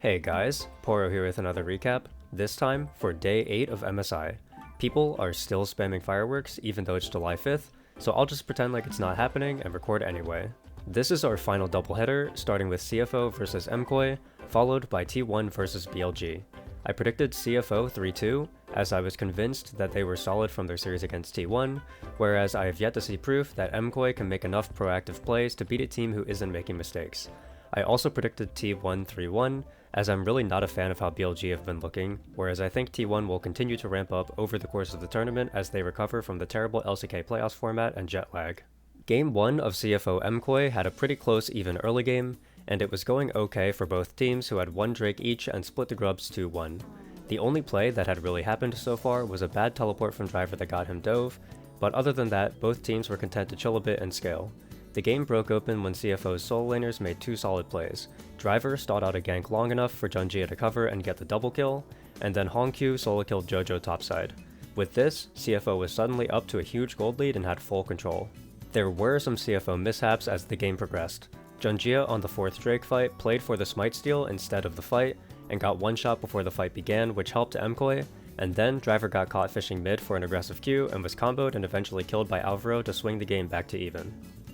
Hey guys, Poro here with another recap, this time for day 8 of MSI. People are still spamming fireworks even though it's July 5th, so I'll just pretend like it's not happening and record anyway. This is our final doubleheader, starting with CFO versus MKOI, followed by T1 versus BLG. I predicted CFO 3-2, as I was convinced that they were solid from their series against T1, whereas I have yet to see proof that MKOI can make enough proactive plays to beat a team who isn't making mistakes. I also predicted T1 3-1, as I'm really not a fan of how BLG have been looking, whereas I think T1 will continue to ramp up over the course of the tournament as they recover from the terrible LCK playoffs format and jet lag. Game 1 of CFO MKOI had a pretty close even early game, and it was going okay for both teams who had one Drake each and split the grubs 2-1. The only play that had really happened so far was a bad teleport from Driver that got him dove, but other than that, both teams were content to chill a bit and scale. The game broke open when CFO's solo laners made two solid plays. Driver stalled out a gank long enough for Junjia to cover and get the double kill, and then Hongq solo killed Jojo topside. With this, CFO was suddenly up to a huge gold lead and had full control. There were some CFO mishaps as the game progressed. Junjia on the 4th Drake fight played for the smite steal instead of the fight, and got one shot before the fight began, which helped MKOI, and then Driver got caught fishing mid for an aggressive Q and was comboed and eventually killed by Alvaro to swing the game back to even.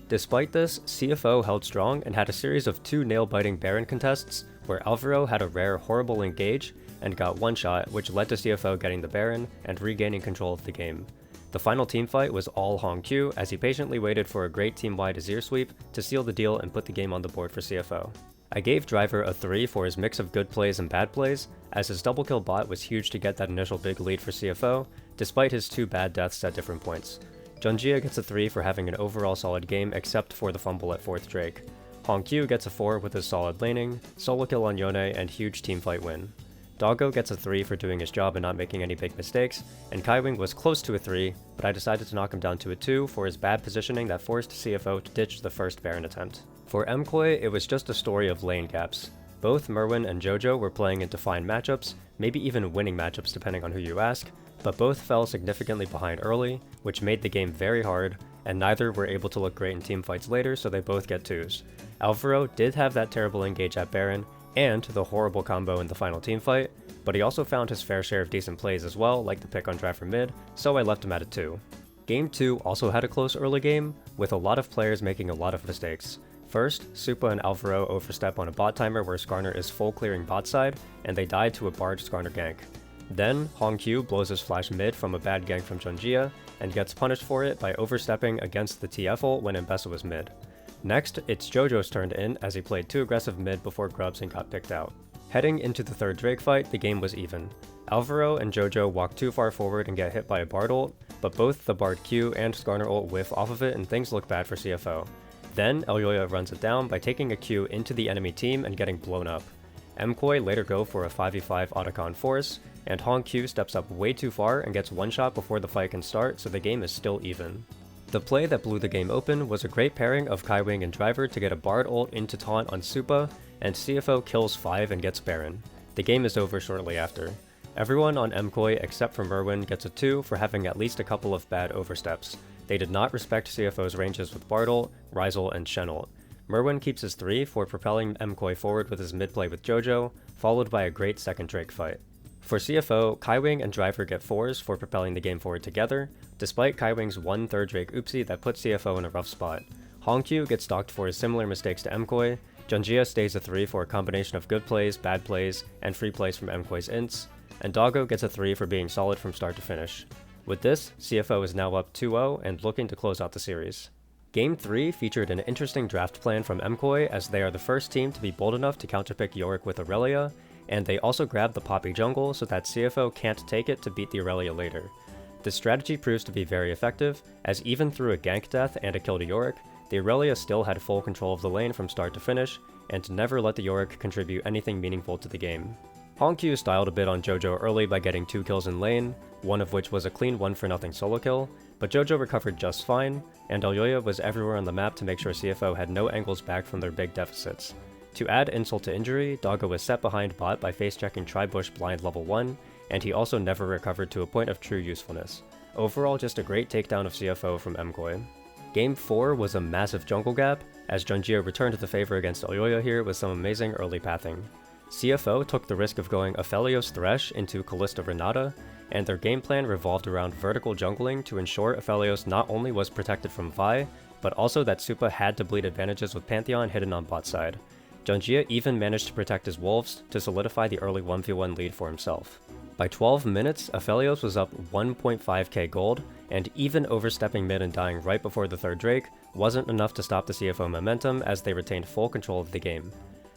Despite this, CFO held strong and had a series of two nail-biting Baron contests where Alvaro had a rare horrible engage and got one shot, which led to CFO getting the Baron and regaining control of the game. The final teamfight was all Hongq as he patiently waited for a great team-wide Azir sweep to seal the deal and put the game on the board for CFO. I gave Driver a 3 for his mix of good plays and bad plays, as his double kill bot was huge to get that initial big lead for CFO, despite his two bad deaths at different points. Junjia gets a 3 for having an overall solid game except for the fumble at 4th Drake. Hongq gets a 4 with his solid laning, solo kill on Yone, and huge teamfight win. Doggo gets a 3 for doing his job and not making any big mistakes, and Kaiwing was close to a 3, but I decided to knock him down to a 2 for his bad positioning that forced CFO to ditch the first Baron attempt. For MKOI, it was just a story of lane gaps. Both Merwin and Jojo were playing in defined matchups, maybe even winning matchups depending on who you ask, but both fell significantly behind early, which made the game very hard, and neither were able to look great in teamfights later, so they both get 2s. Alvaro did have that terrible engage at Baron, and the horrible combo in the final teamfight, but he also found his fair share of decent plays as well, like the pick on Driver mid, so I left him at a 2. Game 2 also had a close early game, with a lot of players making a lot of mistakes. First, Supa and Alvaro overstep on a bot timer where Skarner is full clearing bot side, and they died to a barred Skarner gank. Then, Hongq blows his flash mid from a bad gank from Junjia, and gets punished for it by overstepping against the TF ult when Mbessa was mid. Next, it's Jojo's turn to in as he played too aggressive mid before grubs and got picked out. Heading into the 3rd Drake fight, the game was even. Alvaro and Jojo walk too far forward and get hit by a bard ult, but both the bard Q and Skarner ult whiff off of it and things look bad for CFO. Then, Elyoya runs it down by taking a Q into the enemy team and getting blown up. MKOI later go for a 5v5 Otacon force, and Hongq steps up way too far and gets one shot before the fight can start, so the game is still even. The play that blew the game open was a great pairing of Kaiwing and Driver to get a bard ult into taunt on Supa, and CFO kills 5 and gets Baron. The game is over shortly after. Everyone on MKOI except for Merwin gets a 2 for having at least a couple of bad oversteps. They did not respect CFO's ranges with bard ult, Ryze ult, and Shen ult. Merwin keeps his 3 for propelling MKOI forward with his mid play with Jojo, followed by a great 2nd Drake fight. For CFO, Kaiwing and Driver get 4s for propelling the game forward together, despite Kaiwing's 1 3rd Drake oopsie that put CFO in a rough spot. Hongq gets docked for his similar mistakes to MKOI, Junjia stays a 3 for a combination of good plays, bad plays, and free plays from MKOI's ints, and Doggo gets a 3 for being solid from start to finish. With this, CFO is now up 2-0 and looking to close out the series. Game 3 featured an interesting draft plan from MKOI as they are the first team to be bold enough to counterpick Yorick with Aurelia, and they also grabbed the Poppy jungle so that CFO can't take it to beat the Aurelia later. This strategy proves to be very effective, as even through a gank death and a kill to Yorick, the Aurelia still had full control of the lane from start to finish, and never let the Yorick contribute anything meaningful to the game. Hongq styled a bit on Jojo early by getting 2 kills in lane, one of which was a clean 1-for-0 solo kill, but Jojo recovered just fine, and Elyoya was everywhere on the map to make sure CFO had no angles back from their big deficits. To add insult to injury, Doggo was set behind bot by face-checking Tribush blind level 1, and he also never recovered to a point of true usefulness. Overall, just a great takedown of CFO from MKOI. Game 4 was a massive jungle gap, as Junjia returned to the favor against Elyoya here with some amazing early pathing. CFO took the risk of going Aphelios Thresh into Callista Renata, and their game plan revolved around vertical jungling to ensure Aphelios not only was protected from Vi, but also that Supa had to bleed advantages with Pantheon hidden on bot side. Junjia even managed to protect his wolves to solidify the early 1v1 lead for himself. By 12 minutes, Aphelios was up 1.5k gold, and even overstepping mid and dying right before the third Drake wasn't enough to stop the CFO momentum as they retained full control of the game.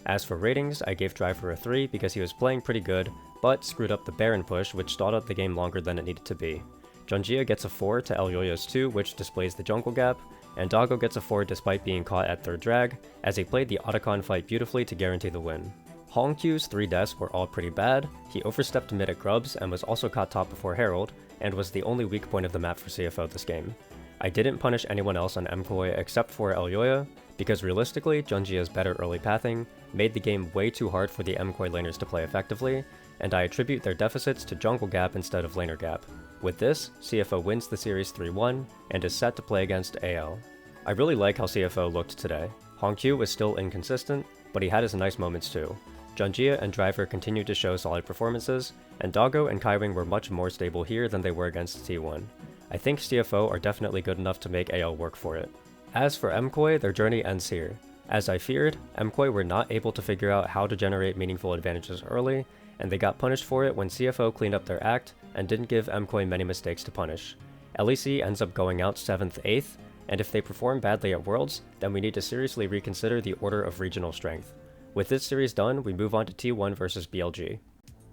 As for ratings, I gave Driver a 3 because he was playing pretty good, but screwed up the Baron push, which stalled out the game longer than it needed to be. Junjia gets a 4 to Elyoya's 2, which displays the jungle gap, and Doggo gets a 4 despite being caught at third drag, as he played the Otacon fight beautifully to guarantee the win. Hongq's 3 deaths were all pretty bad. He overstepped mid at Grubs and was also caught top before Herald, and was the only weak point of the map for CFO this game. I didn't punish anyone else on MKOI except for Elyoya, because realistically, Junjia's better early pathing made the game way too hard for the MKOI laners to play effectively, and I attribute their deficits to jungle gap instead of laner gap. With this, CFO wins the series 3-1 and is set to play against AL. I really like how CFO looked today. Hongq was still inconsistent, but he had his nice moments too. Junjia and Driver continued to show solid performances, and Doggo and Kaiwing were much more stable here than they were against T1. I think CFO are definitely good enough to make AL work for it. As for MKOI, their journey ends here. As I feared, MKOI were not able to figure out how to generate meaningful advantages early, and they got punished for it when CFO cleaned up their act and didn't give MKOI many mistakes to punish. LEC ends up going out 7th, 8th, and if they perform badly at Worlds, then we need to seriously reconsider the order of regional strength. With this series done, we move on to T1 versus BLG.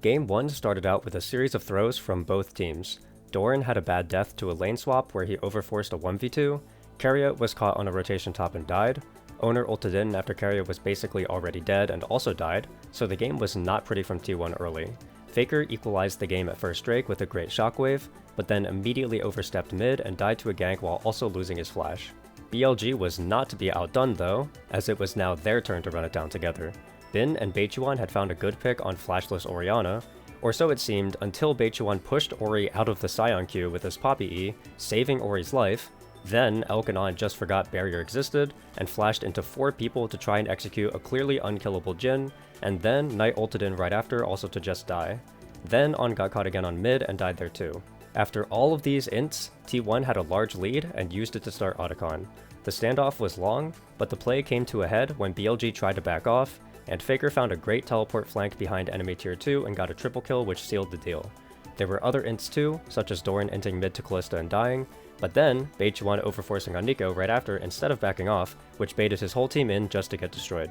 Game 1 started out with a series of throws from both teams. Doran had a bad death to a lane swap where he overforced a 1v2, Keria was caught on a rotation top and died, Owner ulted in after Keria was basically already dead and also died, so the game was not pretty from T1 early. Faker equalized the game at first Drake with a great shockwave, but then immediately overstepped mid and died to a gank while also losing his flash. BLG was not to be outdone though, as it was now their turn to run it down together. Bin and Beichuan had found a good pick on flashless Orianna, or so it seemed until Beichuan pushed Ori out of the Scion queue with his Poppy E, saving Ori's life. Then Elkanon just forgot barrier existed and flashed into 4 people to try and execute a clearly unkillable Jhin, and then Knight ulted in right after also to just die. Then On got caught again on mid and died there too. After all of these ints, T1 had a large lead and used it to start Otacon. The standoff was long, but the play came to a head when BLG tried to back off, and Faker found a great teleport flank behind enemy tier 2 and got a triple kill which sealed the deal. There were other ints too, such as Doran inting mid to Callista and dying, but then Beichuan overforcing on Nico right after instead of backing off, which baited his whole team in just to get destroyed.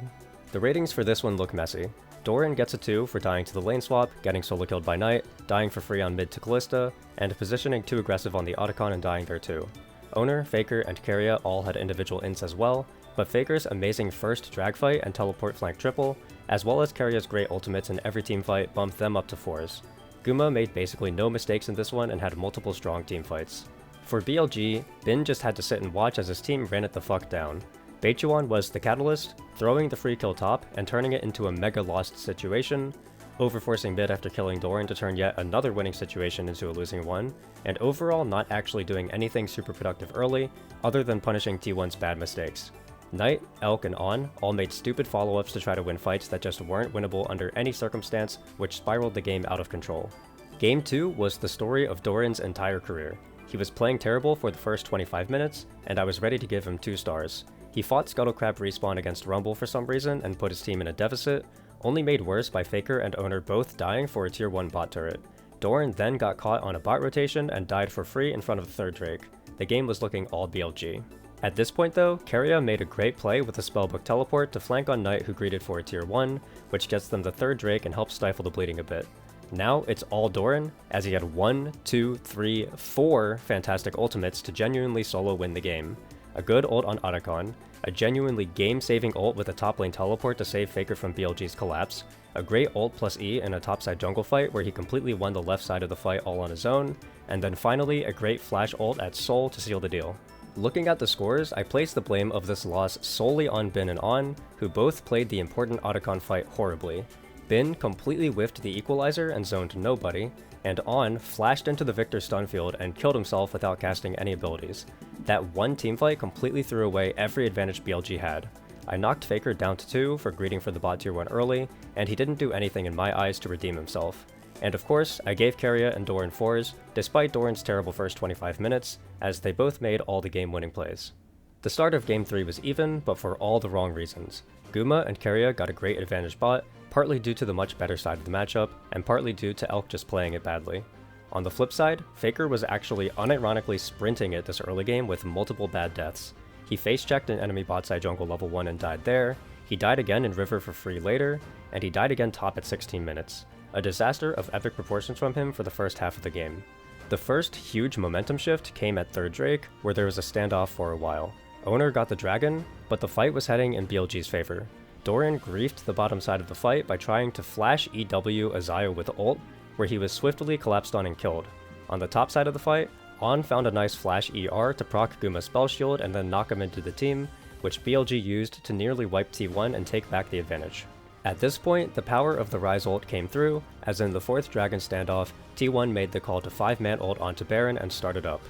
The ratings for this one look messy. Doran gets a 2 for dying to the lane swap, getting solo killed by Knight, dying for free on mid to Callista, and positioning too aggressive on the Otacon and dying there too. Owner, Faker, and Keria all had individual ints as well, but Faker's amazing first drag fight and teleport flank triple, as well as Keria's great ultimates in every team fight bumped them up to 4s. Guma made basically no mistakes in this one and had multiple strong team fights. For BLG, Bin just had to sit and watch as his team ran it the fuck down. Beichuan was the catalyst, throwing the free kill top and turning it into a mega lost situation, overforcing mid after killing Doran to turn yet another winning situation into a losing one, and overall not actually doing anything super productive early, other than punishing T1's bad mistakes. Knight, Elk, and On all made stupid follow-ups to try to win fights that just weren't winnable under any circumstance, which spiraled the game out of control. Game 2 was the story of Doran's entire career. He was playing terrible for the first 25 minutes, and I was ready to give him 2 stars. He fought Scuttlecrab respawn against Rumble for some reason and put his team in a deficit, only made worse by Faker and Owner both dying for a tier 1 bot turret. Doran then got caught on a bot rotation and died for free in front of the 3rd Drake. The game was looking all BLG. At this point though, Keria made a great play with a spellbook teleport to flank on Knight who greeted for a tier 1, which gets them the 3rd Drake and helps stifle the bleeding a bit. Now it's all Doran, as he had 1, 2, 3, 4 fantastic ultimates to genuinely solo win the game. A good ult on Otacon, a genuinely game-saving ult with a top lane teleport to save Faker from BLG's collapse, a great ult plus E in a topside jungle fight where he completely won the left side of the fight all on his own, and then finally a great flash ult at Sol to seal the deal. Looking at the scores, I place the blame of this loss solely on Bin and On, who both played the important Otacon fight horribly. Bin completely whiffed the equalizer and zoned nobody, and On flashed into the Victor stun field and killed himself without casting any abilities. That one teamfight completely threw away every advantage BLG had. I knocked Faker down to 2 for greeting for the bot tier 1 early, and he didn't do anything in my eyes to redeem himself. And of course, I gave Keria and Doran 4s, despite Doran's terrible first 25 minutes, as they both made all the game-winning plays. The start of Game 3 was even, but for all the wrong reasons. Guma and Keria got a great advantage bot, partly due to the much better side of the matchup, and partly due to Elk just playing it badly. On the flip side, Faker was actually unironically sprinting it this early game with multiple bad deaths. He face-checked an enemy bot side jungle level 1 and died there, he died again in river for free later, and he died again top at 16 minutes. A disaster of epic proportions from him for the first half of the game. The first huge momentum shift came at 3rd Drake, where there was a standoff for a while. Owner got the dragon, but the fight was heading in BLG's favor. Doran griefed the bottom side of the fight by trying to flash EW Azaya with ult, where he was swiftly collapsed on and killed. On the top side of the fight, On found a nice flash ER to proc Guma's spell shield and then knock him into the team, which BLG used to nearly wipe T1 and take back the advantage. At this point, the power of the Ryze ult came through, as in the 4th Dragon standoff, T1 made the call to 5-man ult onto Baron and started up.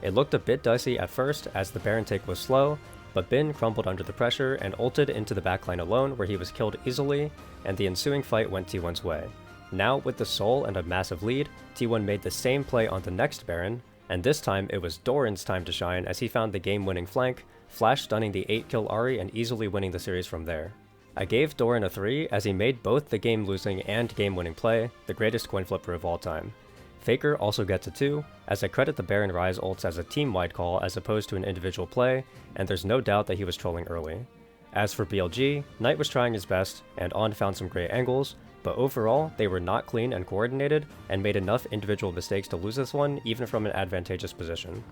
It looked a bit dicey at first as the Baron take was slow, but Bin crumbled under the pressure and ulted into the backline alone where he was killed easily, and the ensuing fight went T1's way. Now with the Soul and a massive lead, T1 made the same play on the next Baron, and this time it was Doran's time to shine as he found the game-winning flank, flash stunning the 8-kill Ahri and easily winning the series from there. I gave Doran a 3 as he made both the game-losing and game-winning play, the greatest coin flipper of all time. Faker also gets a 2, as I credit the Baron Ryze ults as a team-wide call as opposed to an individual play, and there's no doubt that he was trolling early. As for BLG, Knight was trying his best, and On found some great angles, but overall, they were not clean and coordinated, and made enough individual mistakes to lose this one, even from an advantageous position.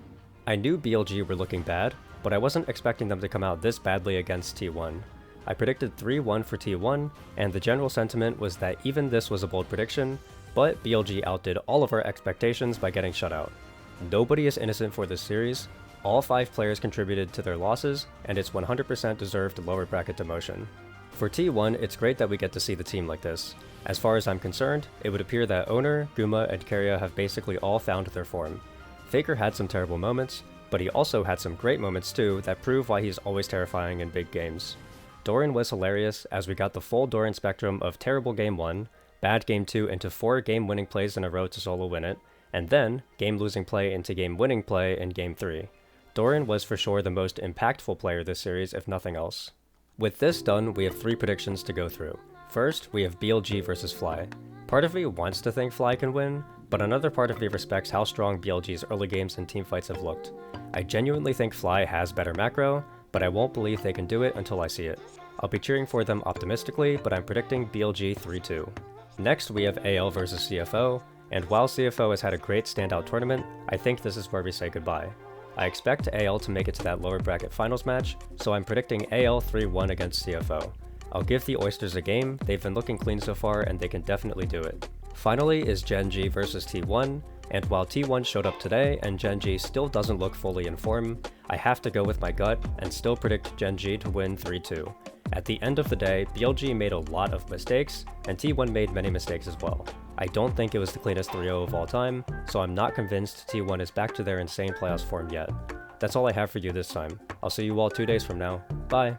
I knew BLG were looking bad, but I wasn't expecting them to come out this badly against T1. I predicted 3-1 for T1, and the general sentiment was that even this was a bold prediction, but BLG outdid all of our expectations by getting shut out. Nobody is innocent for this series, all 5 players contributed to their losses, and it's 100% deserved lower bracket demotion. For T1, it's great that we get to see the team like this. As far as I'm concerned, it would appear that Owner, Guma, and Keria have basically all found their form. Faker had some terrible moments, but he also had some great moments too that prove why he's always terrifying in big games. Doran was hilarious as we got the full Doran spectrum of terrible game 1, bad game 2 into 4 game-winning plays in a row to solo win it, and then game-losing play into game-winning play in game 3. Doran was for sure the most impactful player this series if nothing else. With this done, we have 3 predictions to go through. First, we have BLG versus Fly. Part of me wants to think Fly can win, but another part of me respects how strong BLG's early games and teamfights have looked. I genuinely think Fly has better macro, but I won't believe they can do it until I see it. I'll be cheering for them optimistically, but I'm predicting BLG 3-2. Next, we have AL versus CFO, and while CFO has had a great standout tournament, I think this is where we say goodbye. I expect AL to make it to that lower bracket finals match, so I'm predicting AL 3-1 against CFO. I'll give the Oysters a game, they've been looking clean so far and they can definitely do it. Finally is Gen G versus T1, and while T1 showed up today and Gen G still doesn't look fully in form, I have to go with my gut and still predict Gen G to win 3-2. At the end of the day, BLG made a lot of mistakes, and T1 made many mistakes as well. I don't think it was the cleanest 3-0 of all time, so I'm not convinced T1 is back to their insane playoffs form yet. That's all I have for you this time. I'll see you all 2 days from now. Bye!